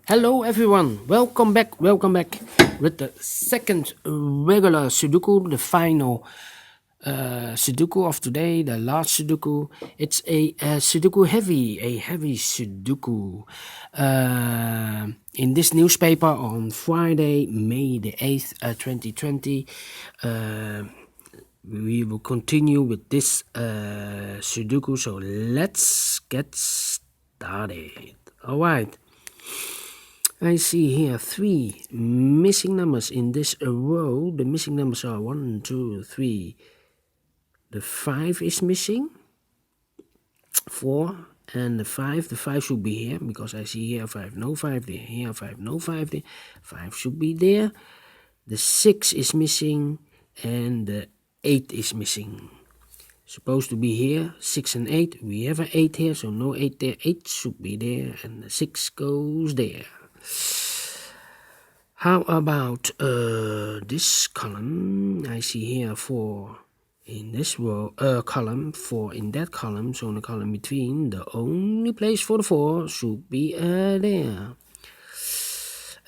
Hello everyone, welcome back with the second regular Sudoku, the final Sudoku of today, the last Sudoku. It's a Sudoku Heavy, a heavy Sudoku. In this newspaper on Friday, May the 8th, 2020, we will continue with this Sudoku, so let's get started. Alright. I see here 3 missing numbers in this row. The missing numbers are 1, 2, 3. The 5 is missing. 4 and the 5. The 5 should be here because I see here 5, no 5 there. Here 5, no 5 there. 5 should be there. The 6 is missing and the 8 is missing. Supposed to be here 6 and 8. We have an 8 here, so no 8 there. 8 should be there and the 6 goes there. How about this column? I see here 4 in this row, column, 4 in that column, so in the column between, the only place for the 4 should be there.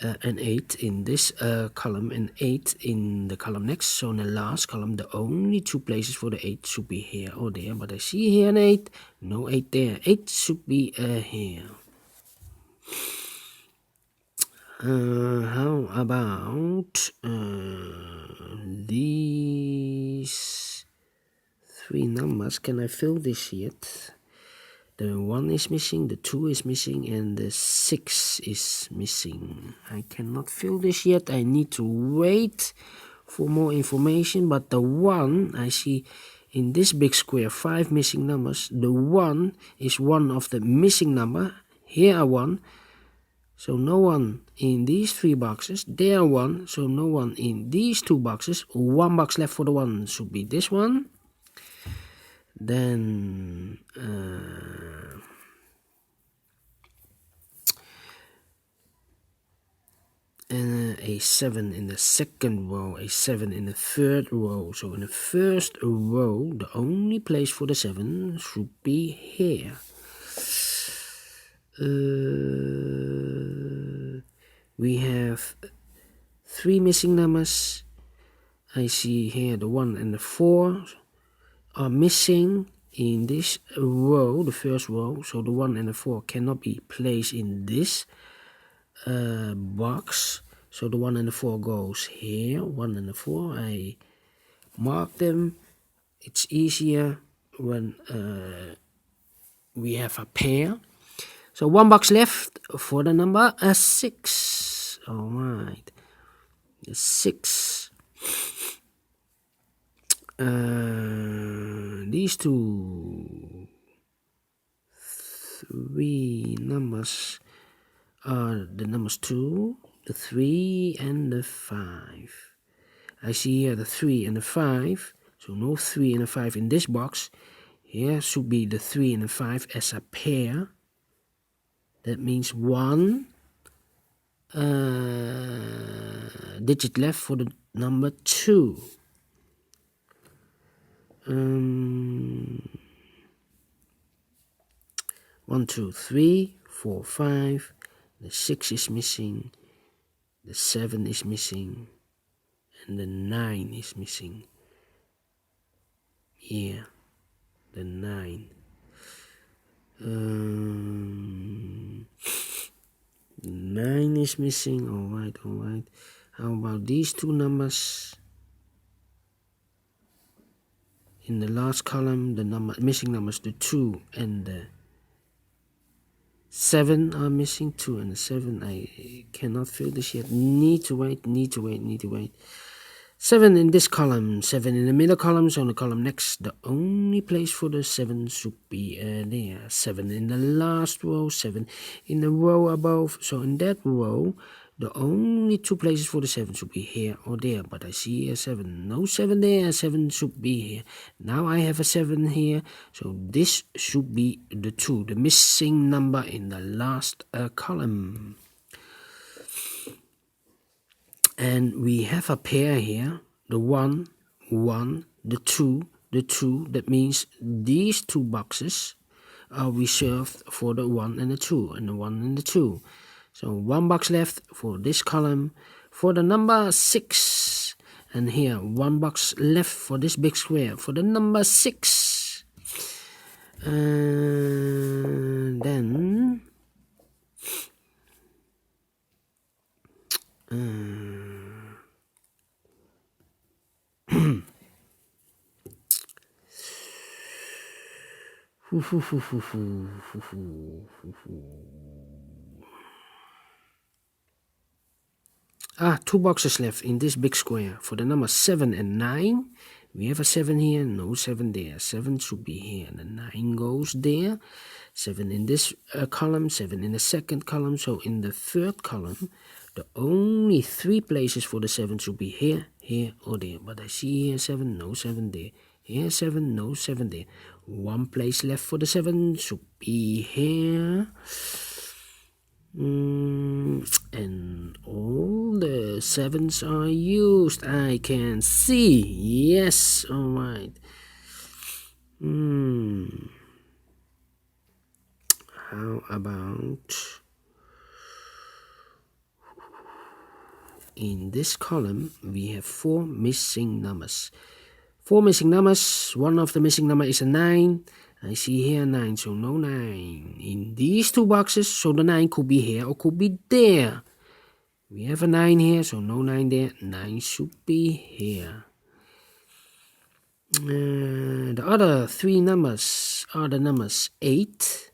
And 8 in this column and 8 in the column next, so in the last column, the only 2 places for the 8 should be here or there, but I see here an 8, no 8 there, 8 should be here. How about these 3 numbers? Can I fill this yet? The 1 is missing, the 2 is missing, and the 6 is missing. I cannot fill this yet. I need to wait for more information. But the 1, I see in this big square, 5 missing numbers. The 1 is one of the missing number. Here are 1. So no 1 in these 3 boxes. There 1, so no 1 in these 2 boxes. 1 box left for the 1 should be this one. Then a 7 in the second row, a 7 in the third row. So in the first row, the only place for the 7 should be here. We have 3 missing numbers. I see here the 1 and the 4 are missing in this row, the first row. So the 1 and the 4 cannot be placed in this box. So the 1 and the 4 goes here. 1 and the 4, I mark them. It's easier when we have a pair. So 1 box left for the number 6. Alright. 6. These 3 numbers are the numbers 2, the 3, and the 5. I see here the 3 and the 5. So no 3 and a 5 in this box. Here should be the 3 and the 5 as a pair. That means 1 digit left for the number 2. 1, 2, 3, 4, 5. The 6 is missing. The 7 is missing. And the 9 is missing. Yeah, the 9. 9 is missing. Alright. How about these 2 numbers? In the last column, the missing numbers, the 2 and the 7 are missing. 2 and the 7. I cannot fill this yet. Need to wait. 7 in this column, 7 in the middle column, so on the column next, the only place for the 7 should be there. 7 in the last row, 7 in the row above, so in that row, the only 2 places for the 7 should be here or there, but I see a 7, no 7 there, 7 should be here. Now I have a 7 here, so this should be the 2, the missing number in the last column. And we have a pair here, the 1, 1, the 2, that means these 2 boxes are reserved for the 1 and the 2, and the 1 and the 2. So 1 box left for this column for the number 6. And here 1 box left for this big square for the number 6. And then two boxes left in this big square for the number 7 and 9. We have a 7 here, no 7 there. 7 should be here, and the 9 goes there. 7 in this column, 7 in the second column. So in the third column, the only 3 places for the 7 should be here, here, or there. But I see here 7, no 7 there. Here 7, no 7 there. 1 place left for the 7 should be here. And all the 7s are used. I can see. Yes, alright. How about in this column we have 4 missing numbers. 4 missing numbers. One of the missing number is a 9. I see here 9, so no 9. In these 2 boxes, so the 9 could be here or could be there. We have a 9 here, so no 9 there. 9 should be here. The other 3 numbers are the numbers 8,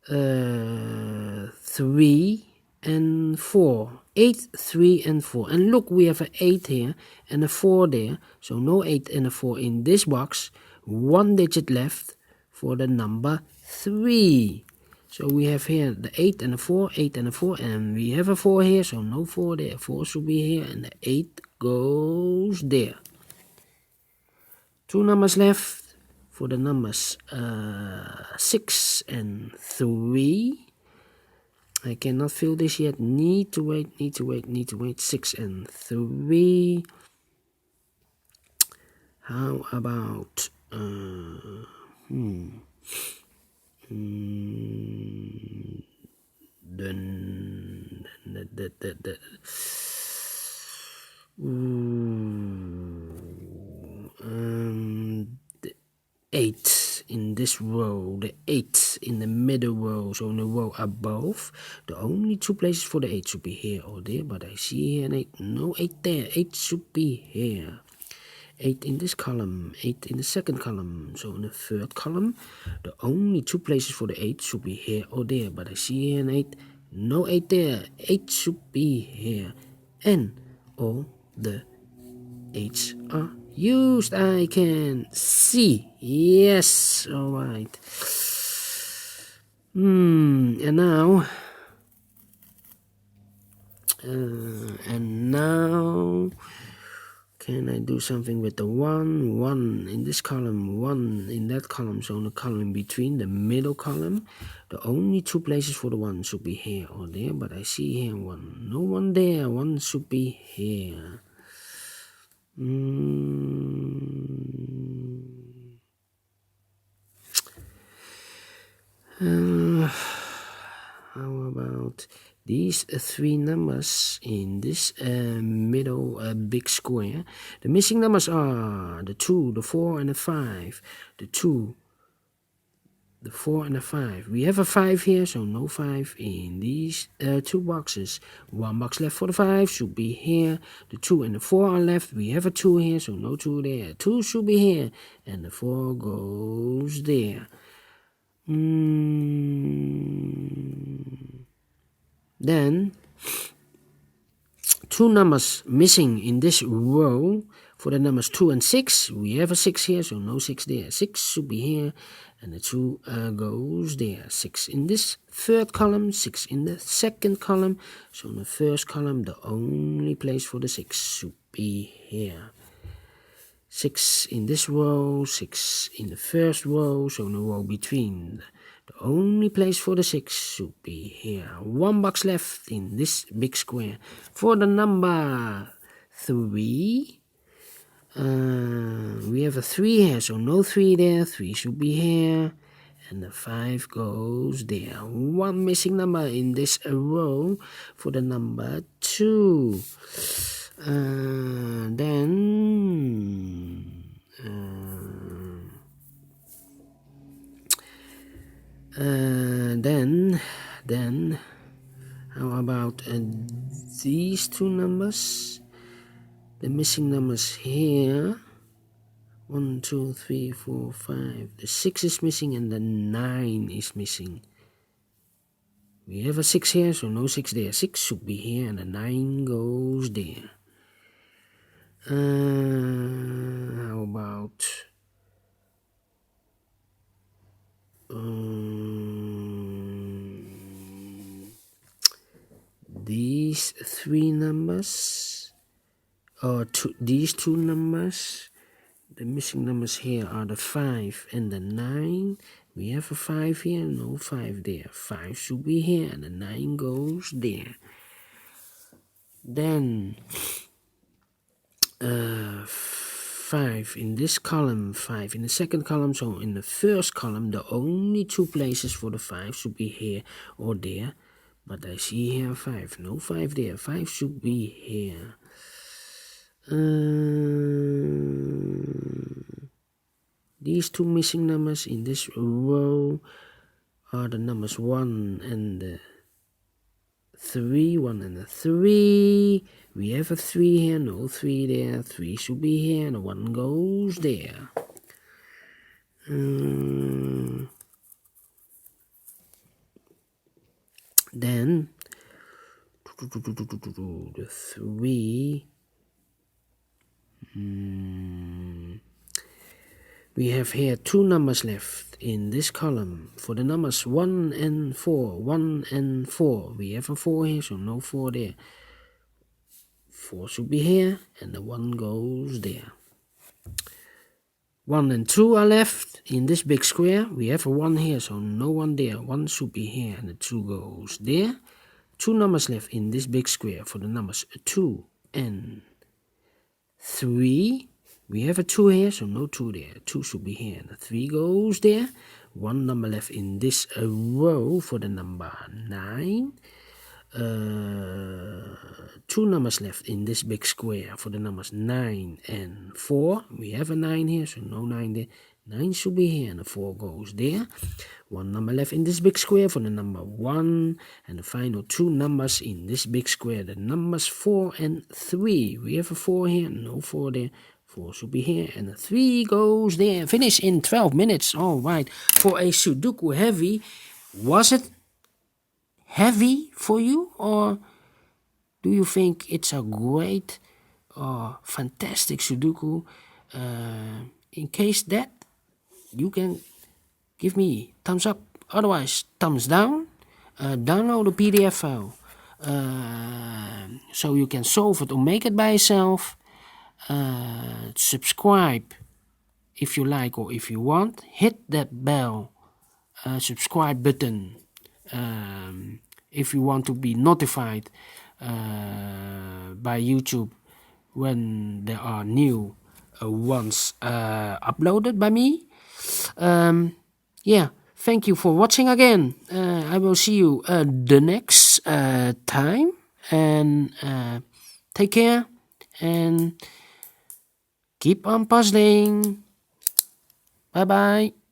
3, and 4. 8, 3, and 4. And look, we have an 8 here and a 4 there. So no 8 and a 4 in this box. 1 digit left for the number 3. So we have here the 8 and a 4, 8 and a 4, and we have a 4 here, so no 4 there. 4 should be here, and the 8 goes there. 2 numbers left for the numbers 6 and 3. I cannot fill this yet. Need to wait. 6 and 3. How about the 8 in this row, the 8 in the middle row, so in the row above. The only 2 places for the 8 should be here or there, but I see here an 8. No 8 there. 8 should be here. 8 in this column, 8 in the second column. So in the third column, the only 2 places for the 8 should be here or there. But I see here an 8. No 8 there. 8 should be here. And all the 8s are used. I can see. Yes. Alright. And now... can I do something with the 1? 1 in this column, 1 in that column. So in the column between the middle column, the only 2 places for the 1 should be here or there. But I see here 1. No 1 there. 1 should be here. How about these 3 numbers in this middle big square? The missing numbers are the 2, the 4, and the 5. The 2, the 4, and the 5. We have a 5 here, so no 5 in these 2 boxes. 1 box left for the 5 should be here. The 2 and the 4 are left. We have a 2 here, so no 2 there. 2 should be here, and the 4 goes there. Then 2 numbers missing in this row for the numbers 2 and 6. We have a 6 here, so no 6 there. 6 should be here, and the 2 goes there. 6 in this third column, 6 in the second column. So in the first column, the only place for the 6 should be here. 6 in this row, 6 in the first row, so in the row between. The only place for the 6 should be here. 1 box left in this big square for the number 3. We have a 3 here, so no 3 there. 3 should be here. and the 5 goes there. One missing number in this row for the number 2. Then how about these 2 numbers? The missing numbers here. 1, 2, 3, 4, 5. The 6 is missing and the 9 is missing. We have a 6 here, so no 6 there. 6 should be here and the 9 goes there. How about these 3 numbers? Or these 2 numbers? The missing numbers here are the 5 and the 9. We have a 5 here, no 5 there. 5 should be here and the 9 goes there. Then 5 in this column, 5 in the second column. So in the first column, the only 2 places for the 5 should be here or there. But I see here 5, no 5 there. 5 should be here. These 2 missing numbers in this row are the numbers 1 and the 3. 1 and the 3. We have a 3 here, no 3 there. 3 should be here and the 1 goes there. Then the 3. We have here 2 numbers left in this column for the numbers 1 and 4. 1 and 4. We have a 4 here, so no 4 there. 4 should be here, and the 1 goes there. 1 and 2 are left in this big square. We have a 1 here, so no 1 there. 1 should be here, and the 2 goes there. 2 numbers left in this big square for the numbers 2 and 3. We have a 2 here, so no 2 there. 2 should be here, and the 3 goes there. 1 number left in this row for the number 9. 2 numbers left in this big square for the numbers 9 and 4. We have a 9 here, so no 9 there. 9 should be here, and the 4 goes there. 1 number left in this big square for the number 1. And the final 2 numbers in this big square, the numbers 4 and 3. We have a 4 here, no 4 there. 4 should be here, and the 3 goes there. Finish in 12 minutes. All right. For a Sudoku Heavy, was it heavy for you, or do you think it's a great or fantastic Sudoku? In case that, you can give me thumbs up, otherwise thumbs down. Download the PDF file so you can solve it or make it by yourself. Subscribe if you like or if you want. Hit that bell subscribe button if you want to be notified by YouTube when there are new ones uploaded by me. Yeah, thank you for watching again. I will see you the next time, and take care and keep on puzzling. Bye bye.